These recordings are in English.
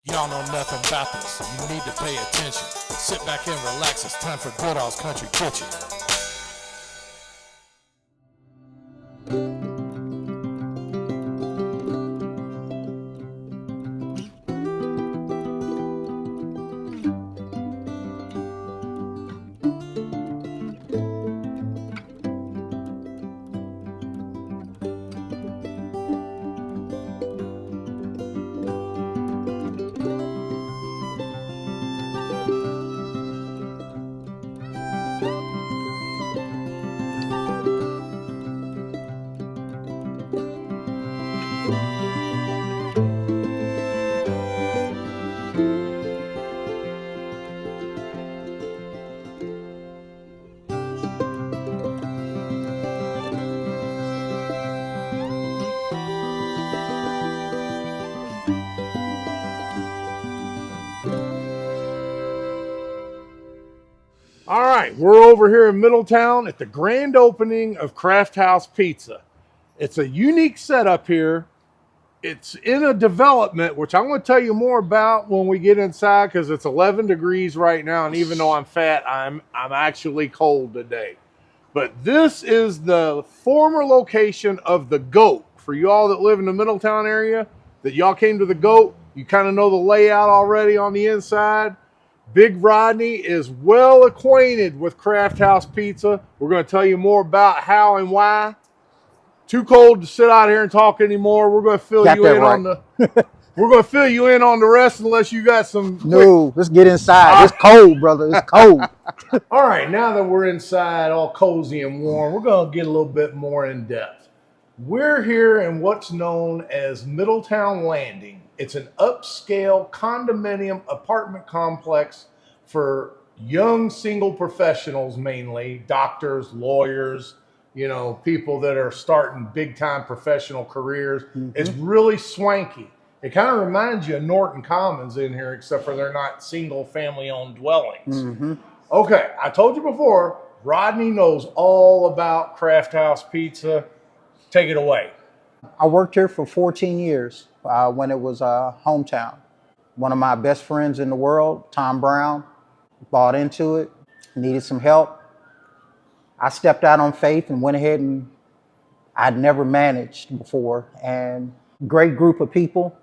Y'all know nothing about this. You need to pay attention. Sit back and relax. It's time for Goodall's Country Kitchen. All right, we're over here in Middletown at the grand opening of Craft House Pizza. It's a unique setup here. It's in a development, which I'm going to tell you more about when we get inside because it's 11 degrees right now, and even though I'm fat, I'm actually cold today. But this is the former location of the GOAT. For you all that live in the Middletown area, that y'all came to the GOAT, you kind of know the layout already on the inside. Big Rodney is well acquainted with Craft House Pizza. We're going to tell you more about how and why. Too cold to sit out here and talk anymore. We're going to fill you in on the. We're going to fill you in on the rest unless you got some. No, let's get inside. It's cold, brother. It's cold. All right, now that we're inside, all cozy and warm, we're going to get a little bit more in depth. We're here in what's known as Middletown Landing. It's an upscale condominium apartment complex for young single professionals, mainly doctors, lawyers, you know, people that are starting big time professional careers. Mm-hmm. It's really swanky. It kind of reminds you of Norton Commons in here, except for they're not single family owned dwellings. Mm-hmm. Okay, I told you before, Rodney knows all about Craft House Pizza. Take it away. I worked here for 14 years when it was hometown. One of my best friends in the world, Tom Brown, bought into it, needed some help. I stepped out on faith and went ahead, and I'd never managed before. And great group of people.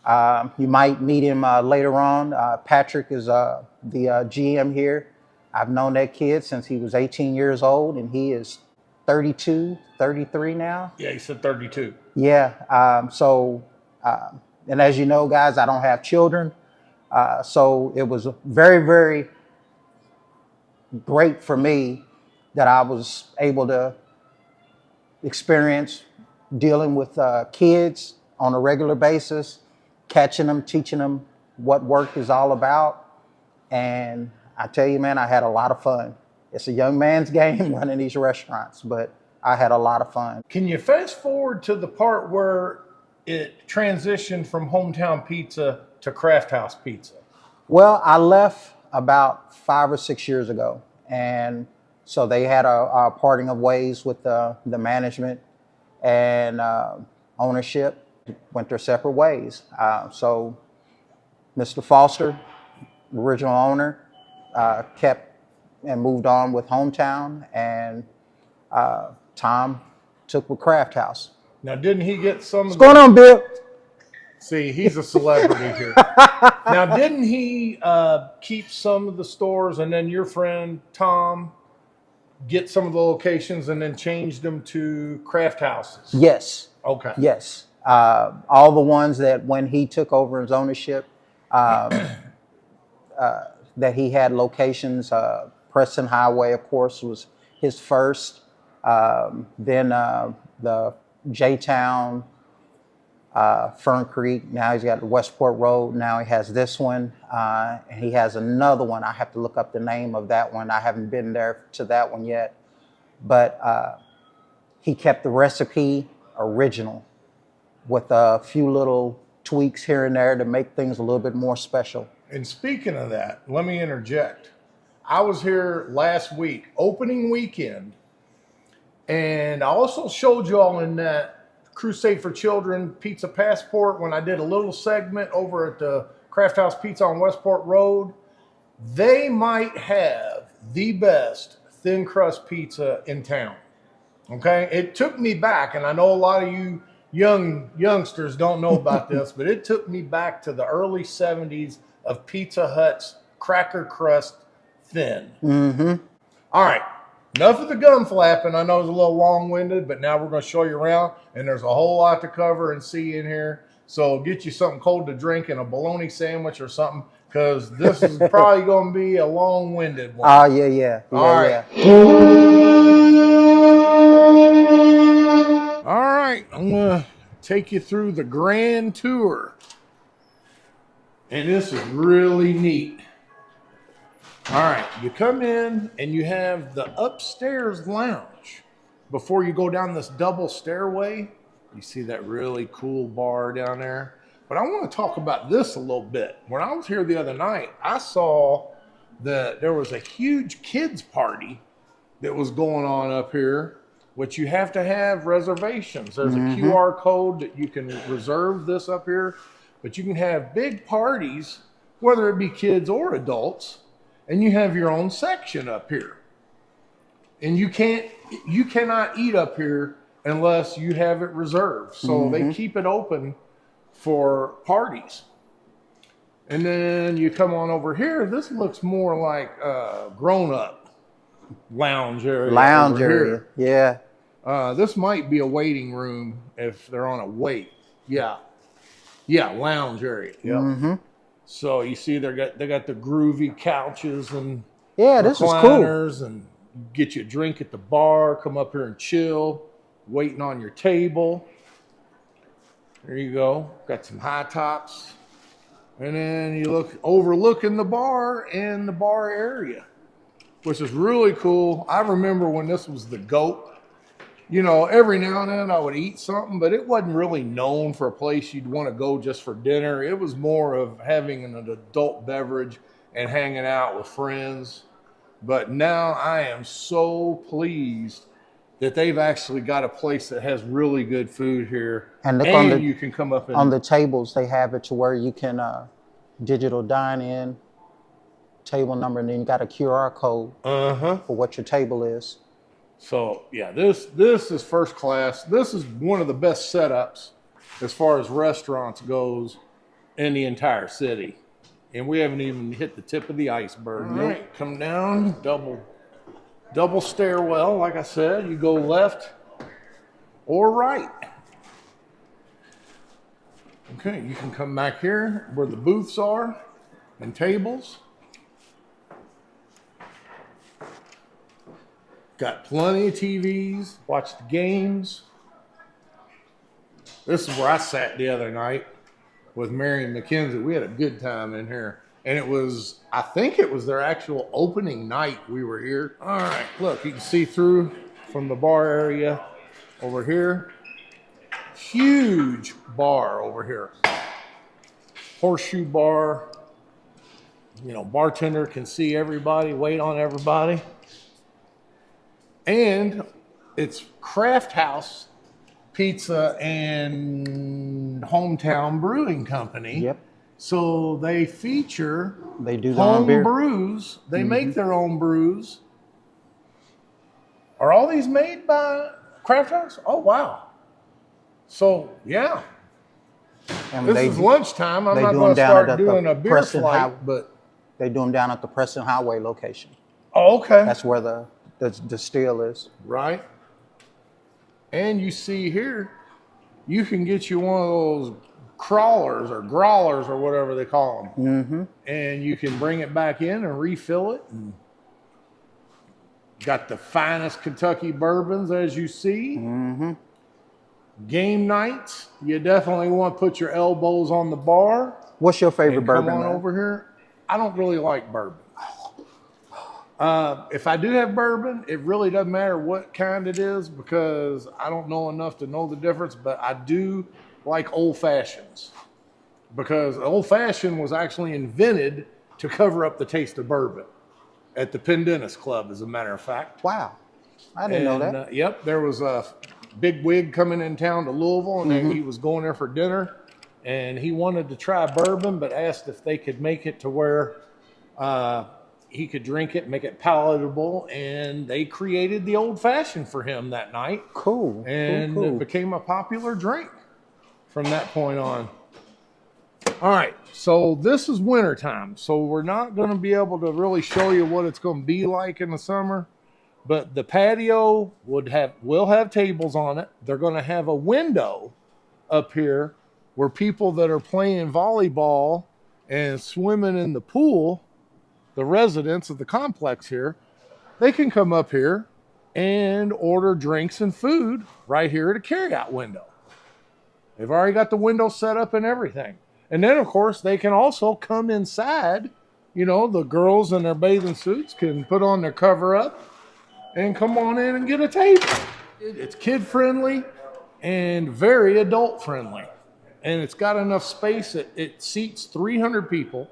You might meet him later on. Patrick is the GM here. I've known that kid since he was 18 years old, and he is 32, 33 now. Yeah, he said 32. Yeah. And as you know, guys, I don't have children. So it was very, very great for me that I was able to experience dealing with kids on a regular basis, catching them, teaching them what work is all about. And I tell you, man, I had a lot of fun. It's a young man's game running these restaurants, but I had a lot of fun. Can you fast forward to the part where it transitioned from hometown pizza to Craft House Pizza? Well, I left about 5 or 6 years ago. And so they had a parting of ways with the management and ownership, went their separate ways. So Mr. Foster, original owner, kept and moved on with hometown, and Tom took with Craft House. Now, didn't he get some? What's going on, Bill? See, he's a celebrity here. Now, didn't he keep some of the stores, and then your friend Tom get some of the locations and then change them to Craft Houses? Yes. Okay. Yes. All the ones that when he took over his ownership, that he had locations. Preston Highway, of course, was his first. Then the J-Town, Fern Creek. Now he's got Westport Road. Now he has this one. And he has another one. I have to look up the name of that one. I haven't been there to that one yet. But he kept the recipe original with a few little tweaks here and there to make things a little bit more special. And speaking of that, let me interject. I was here last week, opening weekend, and I also showed you all in that Crusade for Children Pizza Passport when I did a little segment over at the Craft House Pizza on Westport Road. They might have the best thin crust pizza in town. Okay, it took me back, and I know a lot of you youngsters don't know about this, but it took me back to the early 70s of Pizza Hut's cracker crust thin. All right, enough of the gun flapping. I know it's a little long-winded, but now we're going to show you around, and there's a whole lot to cover and see in here. So get you something cold to drink and a bologna sandwich or something, because this is probably going to be a long-winded one. Oh, yeah. All right. All right, I'm going to take you through the grand tour. And this is really neat. All right, you come in and you have the upstairs lounge. Before you go down this double stairway, you see that really cool bar down there. But I want to talk about this a little bit. When I was here the other night, I saw that there was a huge kids party that was going on up here, which you have to have reservations. There's a QR code that you can reserve this up here, but you can have big parties, whether it be kids or adults, and you have your own section up here. And you cannot eat up here unless you have it reserved. So they keep it open for parties. And then you come on over here. This looks more like a grown-up lounge area. Lounge area, yeah. This might be a waiting room if they're on a wait. Yeah, lounge area. Yeah. So you see they got the groovy couches and this is recliners, cool. and get you a drink at the bar. Come up here and chill, waiting on your table. There you go. Got some high tops, and then you look overlooking the bar and the bar area, which is really cool. I remember when this was the GOAT. You know, every now and then I would eat something, but it wasn't really known for a place you'd want to go just for dinner. It was more of having an adult beverage and hanging out with friends. But now I am so pleased that they've actually got a place that has really good food here. And look, you can come up and on the tables, they have it to where you can digital dine in, table number, and then you got a QR code for what your table is. So yeah, this is first class. This is one of the best setups as far as restaurants goes in the entire city. And we haven't even hit the tip of the iceberg. All right, come down, double stairwell. Like I said, you go left or right. Okay, you can come back here where the booths are and tables. Got plenty of TVs, watch the games. This is where I sat the other night with Mary and Mackenzie. We had a good time in here. And I think it was their actual opening night we were here. All right, look, you can see through from the bar area over here. Huge bar over here. Horseshoe bar. You know, bartender can see everybody, wait on everybody. And it's Craft House Pizza and Hometown Brewing Company. Yep. So they feature They do their home own beer. brews. They make their own brews. Are all these made by Craft House? Oh, wow. So, yeah. And This is lunchtime. I'm not going to start doing a beer flight, but... They do them down at the Preston Highway location. Oh, okay. That's where the still is. Right. And you see here, you can get you one of those crawlers or growlers or whatever they call them. And you can bring it back in and refill it. And got the finest Kentucky bourbons, as you see. Game nights, you definitely want to put your elbows on the bar. What's your favorite bourbon? Come on over here. I don't really like bourbon. If I do have bourbon, it really doesn't matter what kind it is because I don't know enough to know the difference, but I do like old fashions because old fashioned was actually invented to cover up the taste of bourbon at the Pendennis Club, as a matter of fact. Wow. I didn't know that. Yep, there was a big wig coming in town to Louisville, and he was going there for dinner, and he wanted to try bourbon, but asked if they could make it to where he could drink it, make it palatable, and they created the old fashioned for him that night. Cool. And cool. it became a popular drink from that point on. All right, so this is wintertime, so we're not going to be able to really show you what it's going to be like in the summer, but the patio will have tables on it. They're going to have a window up here where people that are playing volleyball and swimming in the pool, the residents of the complex here, they can come up here and order drinks and food right here at a carryout window. They've already got the window set up and everything. And then, of course, they can also come inside. You know, the girls in their bathing suits can put on their cover up and come on in and get a table. It's kid friendly and very adult friendly. And it's got enough space that it seats 300 people.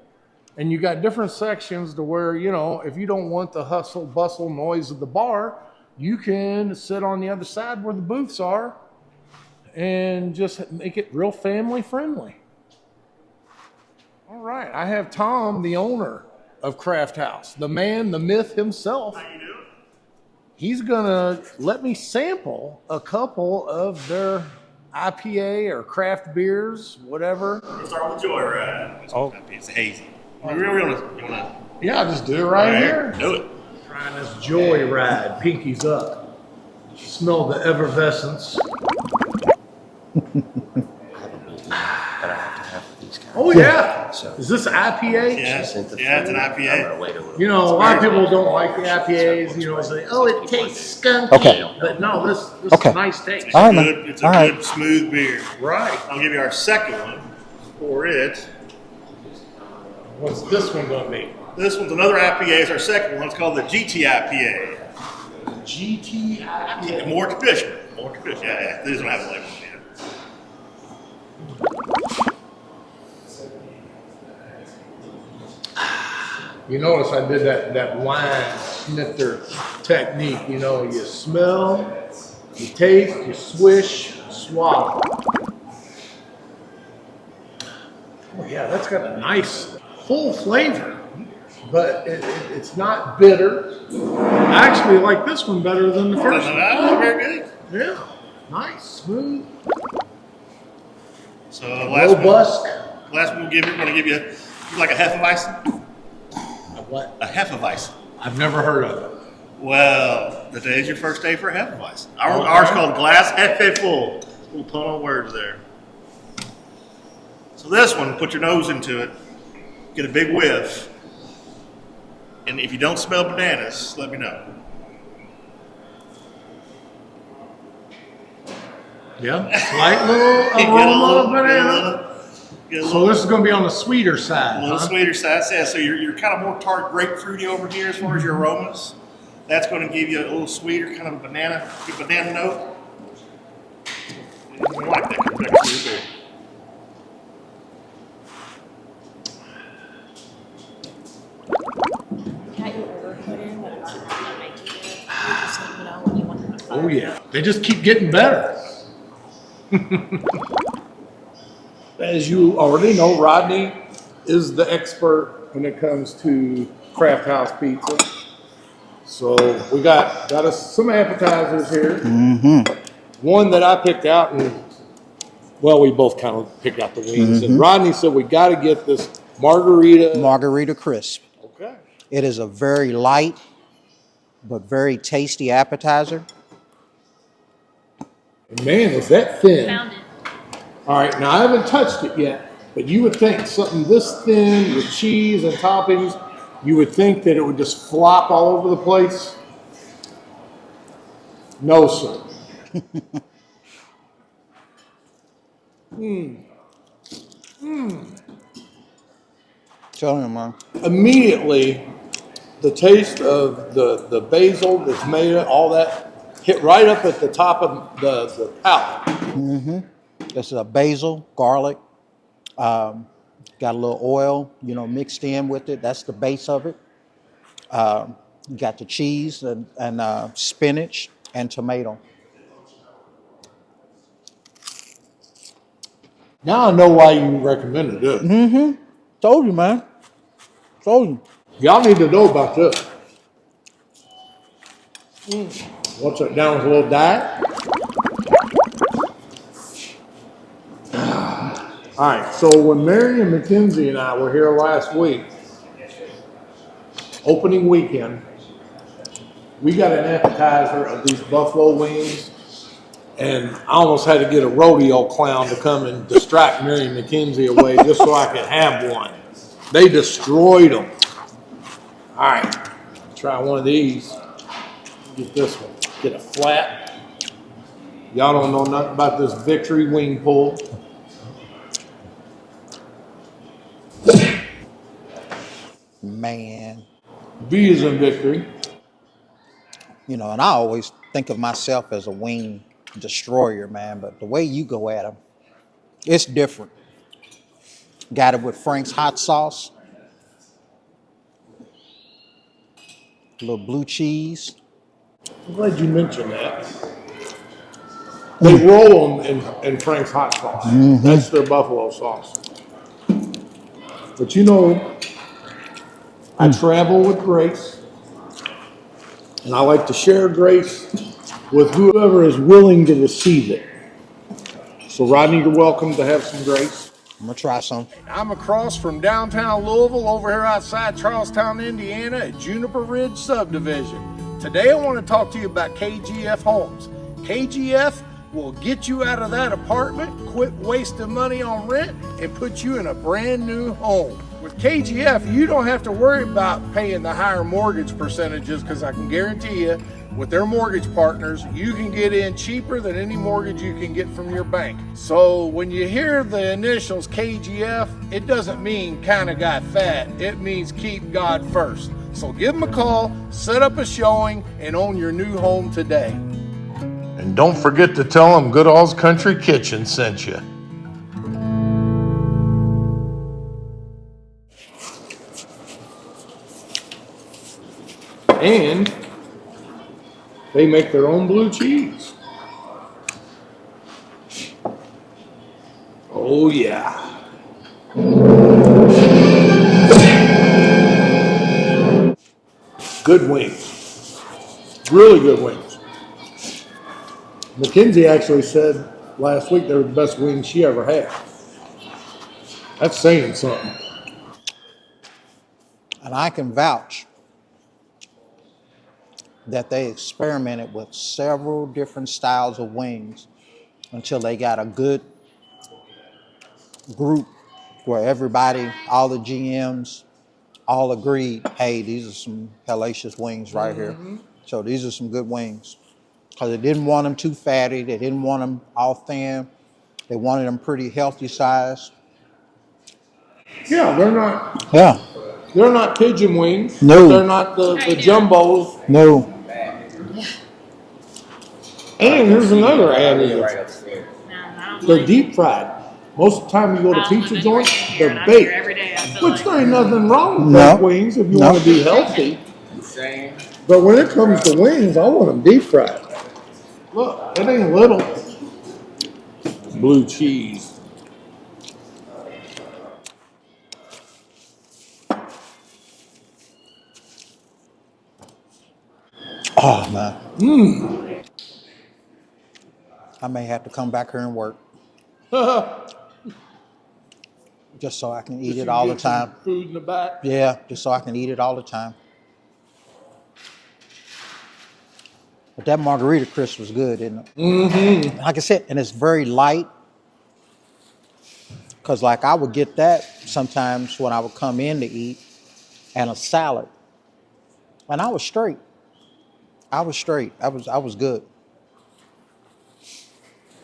And you got different sections to where, you know, if you don't want the hustle, bustle, noise of the bar, you can sit on the other side where the booths are and just make it real family friendly. All right, I have Tom, the owner of Craft House, the man, the myth himself. How you doing? He's gonna let me sample a couple of their IPA or craft beers, whatever. We'll start with Joyride. Oh. It's hazy. You wanna Yeah, I'll just do it right here. do it. Trying this Joyride, pinkies up. Smell the effervescence. Oh yeah. Is this IPA? Yeah, it's an IPA. You know, a lot of people don't like the IPAs. You know, say, "Oh, it tastes skunky." Okay. But no, this Okay. is nice taste. All right, man. It's a All right. good, smooth beer. Right. I'll give you our second one. For it, What's this one gonna be? this one's another IPA. It's our second one. It's called the GT IPA. GT IPA. More traditional. Yeah. These don't have a label yet. You notice I did that wine snifter technique. You know, you smell, you taste, you swish, swallow. Oh yeah, that's got a nice full flavor, but it's not bitter. I actually like this one better than the first one. Very good. Yeah, nice, smooth, So last robust. one we're gonna give you like a Hefeweizen. What? A Hefeweizen. I've never heard of it. Well, today's your first day for Hefeweizen. Ours called Glass Hefe Full. Little pun on words there. So this one, put your nose into it, get a big whiff, and if you don't smell bananas, let me know. Yeah, slight little aroma of banana. Get a So little, this is going to be on the sweeter side, a little huh? sweeter side. Yeah, so you're kind of more tart grapefruity over here as far as your aromas. That's going to give you a little sweeter, kind of a banana note. I like that sweet beer. Got your order put in, but it's not making it. You just let me know when you want it. Oh yeah, they just keep getting better. As you already know, Rodney is the expert when it comes to Craft House pizza. So we got us some appetizers here. One that I picked out, and well, we both kind of picked out the wings. And Rodney said we got to get this Margarita crisp. Okay. It is a very light but very tasty appetizer. Man, is that thin? Found it. All right, now I haven't touched it yet, but you would think something this thin with cheese and toppings, you would think that it would just flop all over the place. No, sir. Tell him, man. Immediately, the taste of the basil, the tomato, all that hit right up at the top of the palate. This is a basil, garlic, got a little oil, mixed in with it. That's the base of it. You got the cheese and spinach and tomato. Now I know why you recommended it. Told you, man. Told you. Y'all need to know about this. What's it down with a little diet? All right, so when Mary and Mackenzie and I were here last week, opening weekend, we got an appetizer of these buffalo wings, and I almost had to get a rodeo clown to come and distract Mary and Mackenzie away just so I could have one. They destroyed them. All right, try one of these. Get this one. Get a flat. Y'all don't know nothing about this Victory wing pull. Man. V is in Victory. You know, and I always think of myself as a wing destroyer, man, but the way you go at them, it's different. Got it with Frank's hot sauce, a little blue cheese. I'm glad you mentioned that. They roll them in Frank's hot sauce. That's their buffalo sauce. But you know, I travel with grace, and I like to share grace with whoever is willing to receive it. So Rodney, you're welcome to have some grace. I'm gonna try some. I'm across from downtown Louisville over here outside Charlestown, Indiana at Juniper Ridge Subdivision. Today I want to talk to you about KGF Homes. KGF will get you out of that apartment, quit wasting money on rent, and put you in a brand new home. With KGF, you don't have to worry about paying the higher mortgage percentages because I can guarantee you, with their mortgage partners, you can get in cheaper than any mortgage you can get from your bank. So when you hear the initials KGF, it doesn't mean kinda got fat. It means keep God first. So give them a call, set up a showing, and own your new home today. And don't forget to tell them Good All's Country Kitchen sent you. And they make their own blue cheese. Oh yeah. Good wings. Really good wings. Mackenzie actually said last week they were the best wings she ever had. That's saying something. And I can vouch that they experimented with several different styles of wings until they got a good group where everybody, all the GMs, all agreed, hey, these are some hellacious wings right here. So these are some good wings. Because they didn't want them too fatty. They didn't want them all thin. They wanted them pretty healthy size. Yeah, Yeah. they're not pigeon wings. No. They're not the jumbos. No. And here's another additive. No, I don't They're like deep fried. Most of the time you go to pizza joints, they're I'm here baked. every day. I feel Which like. there ain't nothing wrong with No. baked wings if you No. want to be healthy. But when it comes to wings, I want them deep fried. Look, it ain't little. Blue cheese. Oh, man. I may have to come back here and work just so I can eat it all the time. Food in the back. Yeah, just so I can eat it all the time. But that margarita crisp was good, isn't it? Like I said, and it's very light. Because like I would get that sometimes when I would come in to eat and a salad. And I was straight. I was good.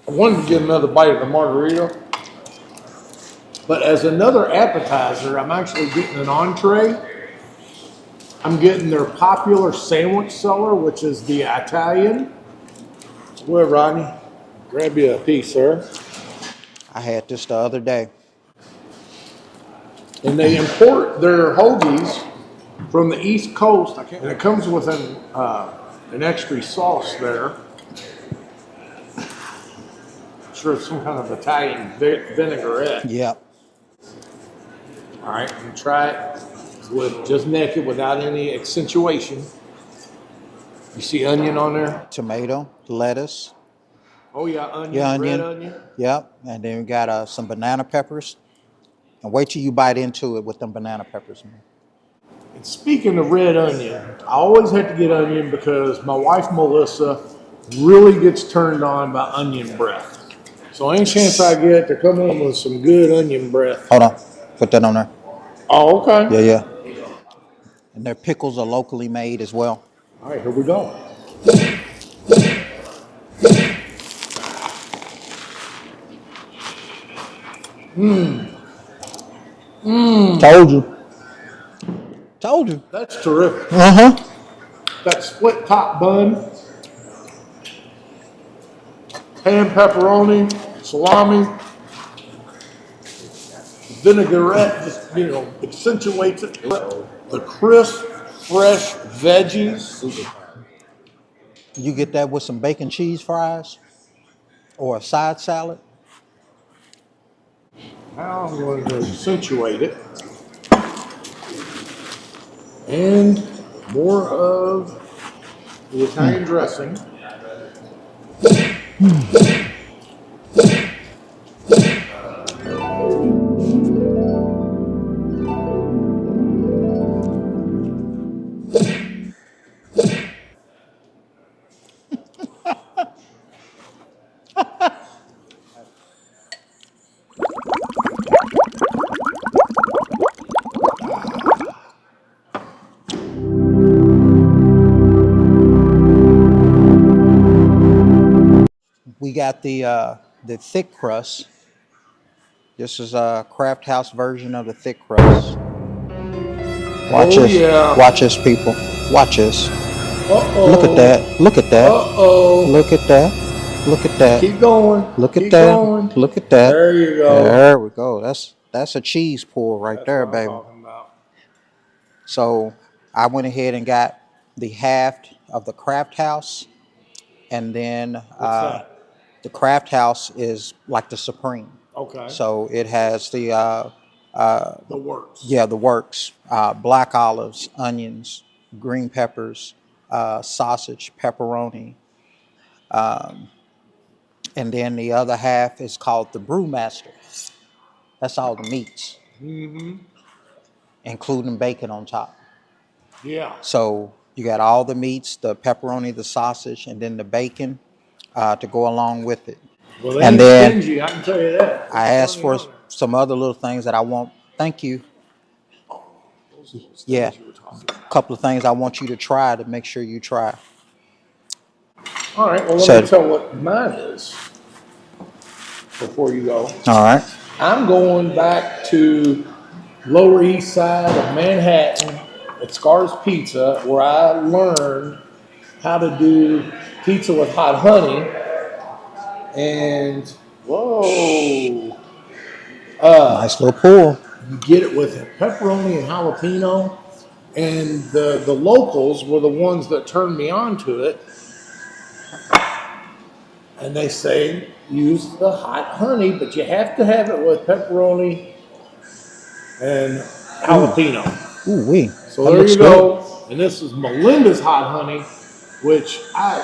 I wanted to get another bite of the margarita. But as another appetizer, I'm actually getting an entree. I'm getting their popular sandwich seller, which is the Italian. Well, Rodney, grab you a piece, sir. I had this the other day. And they import their hoagies from the East Coast. And it comes with an extra sauce there. It's sure it's some kind of Italian vinaigrette. Yep. All right, and try it with just naked without any accentuation. You see onion on there? Tomato, lettuce. Oh yeah, onion, Yeah, red onion. onion. Yep. And then we got some banana peppers. And wait till you bite into it with them banana peppers, man. And speaking of red onion, I always had to get onion because my wife Melissa really gets turned on by onion breath. So any chance I get to come in with some good onion breath. Hold on. Put that on there. Oh, okay. Yeah, yeah. And their pickles are locally made as well. All right, here we go. Told you. Told you. That's terrific. Uh-huh. That split top bun, ham, pepperoni, salami, vinaigrette just accentuates it. The crisp, fresh veggies. You get that with some bacon cheese fries or a side salad. Now I'm going to accentuate it. And more of the Italian dressing. We got the thick crust. This is a craft house version of the thick crust. Watch this. Yeah. Watch this, people. Watch this. Uh-oh. Look at that. Look at that. Uh-oh. Look at that. Look at that. Keep going. Look at Keep that. going. Look at that. There you go. There we go. That's a cheese pull right That's there, what I'm baby. talking about. So I went ahead and got the half of the craft house, and then What's that? the craft house is like the supreme. Okay. So it has the works. yeah, the works, black olives, onions, green peppers, sausage, pepperoni, and then the other half is called the brewmaster. That's all the meats, including bacon on top. Yeah. So you got all the meats, the pepperoni, the sausage, and then the bacon to go along with it. Well, they And ain't then stingy, I can tell you that. I asked for some other little things that I want. Thank you. Yeah, a couple of things I want you to try to make sure you try. All right, well, let So- me tell what mine is before you go. All right. I'm going back to Lower East Side of Manhattan at Scar's Pizza, where I learned how to do pizza with hot honey. And whoa, Nice little pull. you get it with pepperoni and jalapeno. And the locals were the ones that turned me on to it. And they say use the hot honey, but you have to have it with pepperoni and jalapeno. Ooh wee. So there you go. And this is Melinda's hot honey, which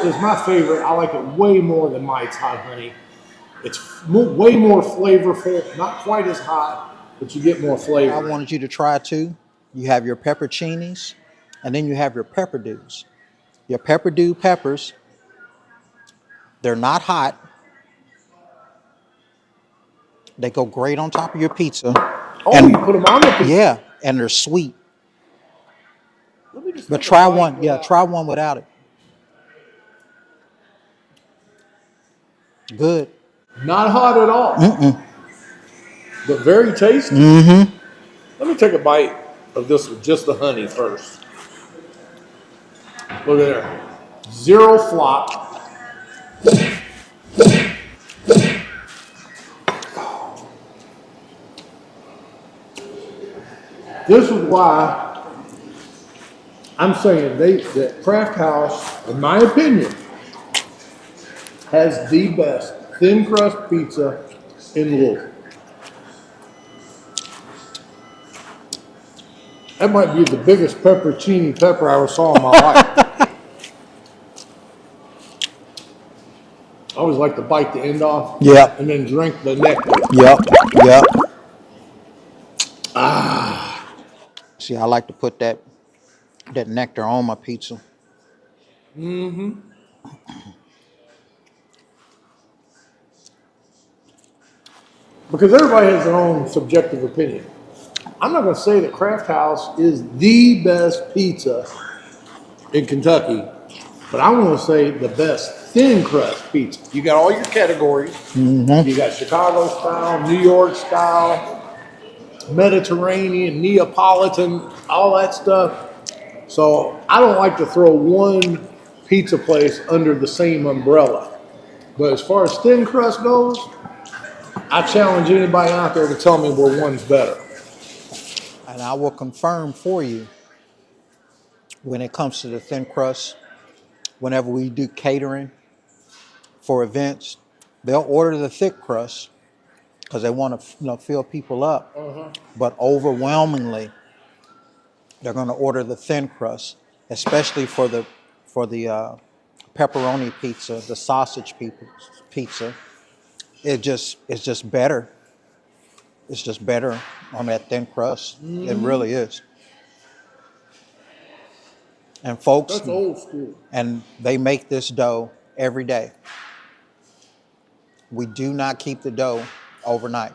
is my favorite. I like it way more than Mike's hot honey. It's way more flavorful, not quite as hot, but you get more flavor. I wanted you to try too. You have your pepperoncinis, and then you have your pepper dews. Your pepper dew peppers, they're not hot. They go great on top of your pizza. Oh, and you put them on the pizza. yeah, and they're sweet. Let me just But take a try bite one. Yeah, without- try one without it. Good. Not hot at all, but very tasty. Let me take a bite of this with just the honey first. Look at there. Zero flop. This is why I'm saying that Craft House, in my opinion, has the best thin crust pizza in Louisville. That might be the biggest pepperoni pepper I ever saw in my life. I always like to bite the end off. Yep. And then drink the nectar. Yep. Yep. See, I like to put that nectar on my pizza. Because everybody has their own subjective opinion. I'm not going to say that Kraft House is the best pizza in Kentucky, but I'm going to say the best thin crust pizza. You got all your categories. You got Chicago style, New York style, Mediterranean, Neapolitan, all that stuff. So I don't like to throw one pizza place under the same umbrella. But as far as thin crust goes, I challenge anybody out there to tell me where one's better. And I will confirm for you when it comes to the thin crust, whenever we do catering for events, they'll order the thick crust because they want to fill people up. But overwhelmingly, they're going to order the thin crust, especially for the pepperoni pizza, the sausage pizza. It's just better. It's just better on that thin crust. It really is. And folks, That's old school. and they make this dough every day. We do not keep the dough overnight.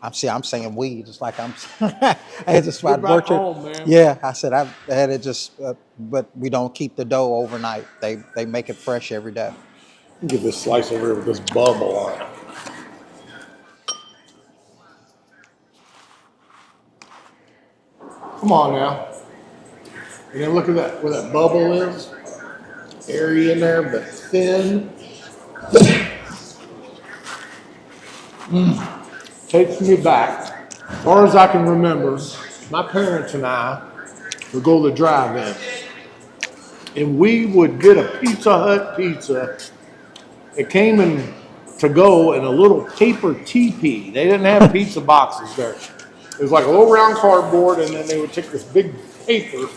I'm saying we, just like I'm. I just You're back home, man. Yeah, I said I had it just, but we don't keep the dough overnight. They make it fresh every day. Get this slice over here with this bubble on it. Come on now. And then look at that, where that bubble is. Airy in there, but thin. Takes me back. As far as I can remember, my parents and I would go to the drive-in. And we would get a Pizza Hut pizza. It came in to go in a little paper teepee. They didn't have pizza boxes there. It was like a little round cardboard, and then they would take this big paper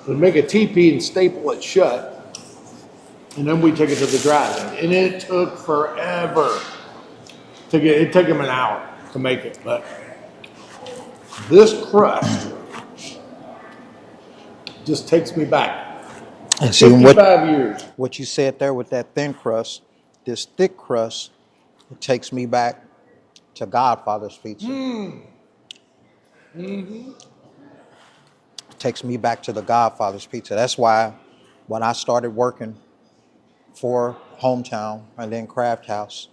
and make a teepee and staple it shut. And then we take it to the drive-in. And it took forever to get, it took them an hour to make it. But this crust just takes me back. And see 55 years. what you said there with that thin crust, this thick crust, it takes me back to Godfather's pizza. It takes me back to the Godfather's pizza. That's why when I started working for Hometown and then Kraft House,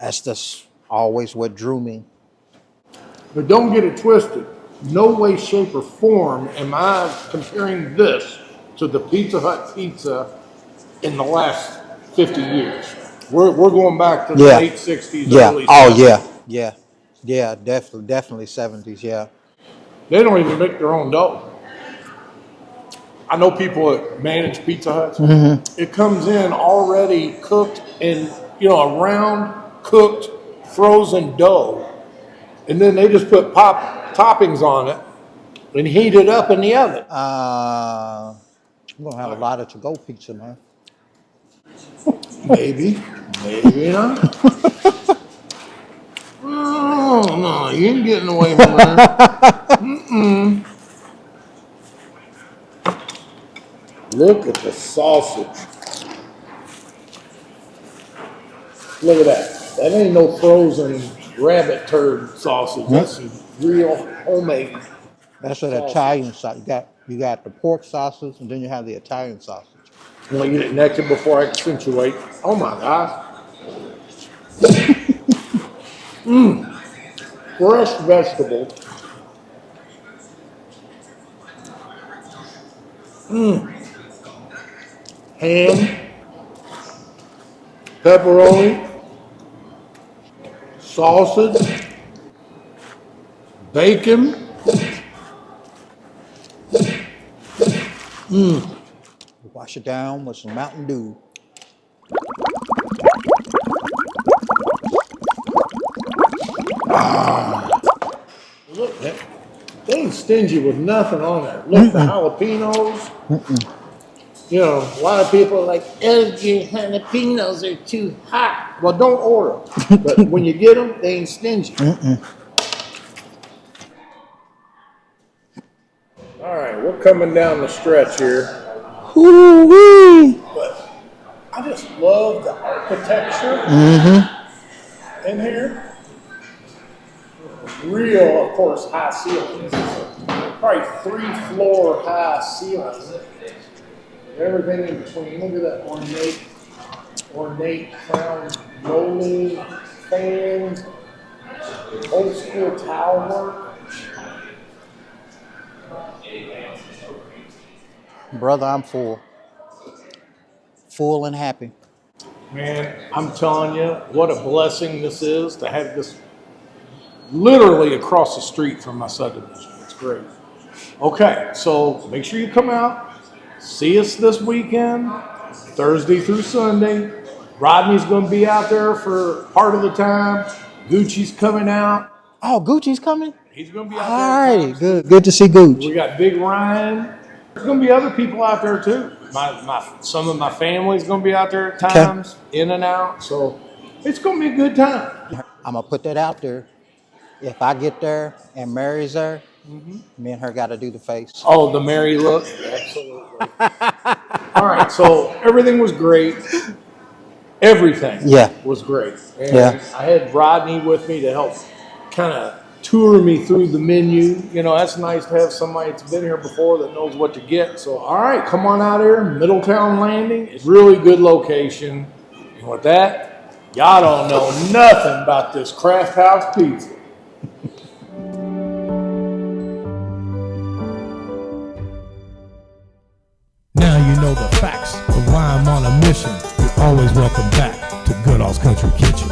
that's just always what drew me. But don't get it twisted. No way, shape, or form am I comparing this to the Pizza Hut pizza in the last 50 years. We're going back to the late 60s, early 70s. Yeah, definitely 70s, yeah. They don't even make their own dough. I know people that manage Pizza Huts. It comes in already cooked in, a round, cooked, frozen dough. And then they just put toppings on it and heat it up in the oven. We're going to have a lot of to-go pizza, man. Maybe not. Oh, no, you ain't getting away from that. Look at the sausage. Look at that. That ain't no frozen rabbit turd sausage. That's some real homemade. That's an Italian sausage. You got the pork sausage, and then you have the Italian sausage. I'm gonna get it naked before I accentuate. Oh my gosh. Fresh vegetable. Ham. Pepperoni. Sausage. Bacon. Wash it down with some Mountain Dew. Look, they ain't stingy with nothing on there. Look, the jalapenos. You know, a lot of people are like, your jalapenos are too hot. Well, don't order them. But when you get them, they ain't stingy. All right, we're coming down the stretch here. Ooh-wee. But I just love the architecture in here. Real, of course, high ceilings. Probably 3-floor high ceilings. Everything in between. Look at that ornate crown molding, fans, old school tile work. Brother, I'm full. Full and happy. Man, I'm telling you, what a blessing this is to have this literally across the street from my subdivision. It's great. Okay, so make sure you come out. See us this weekend, Thursday through Sunday. Rodney's going to be out there for part of the time. Gucci's coming out. Oh, Gucci's coming? He's going to be out All there. righty, good. Good to see Gucci. We got Big Rodney. There's going to be other people out there too. Some of my family's going to be out there at times, in and out. So it's going to be a good time. I'm going to put that out there. If I get there and Mary's there, me and her got to do the face. Oh, the merry look. Absolutely. All right, so everything was great. Everything was great. And I had Rodney with me to help kind of tour me through the menu. You know, that's nice to have somebody that's been here before that knows what to get. So, all right, come on out here. Middletown Landing. It's really good location. And with that, y'all don't know nothing about this Craft House Pizza. Now you know the facts of why I'm on a mission. You're always welcome back to Goodall's Country Kitchen.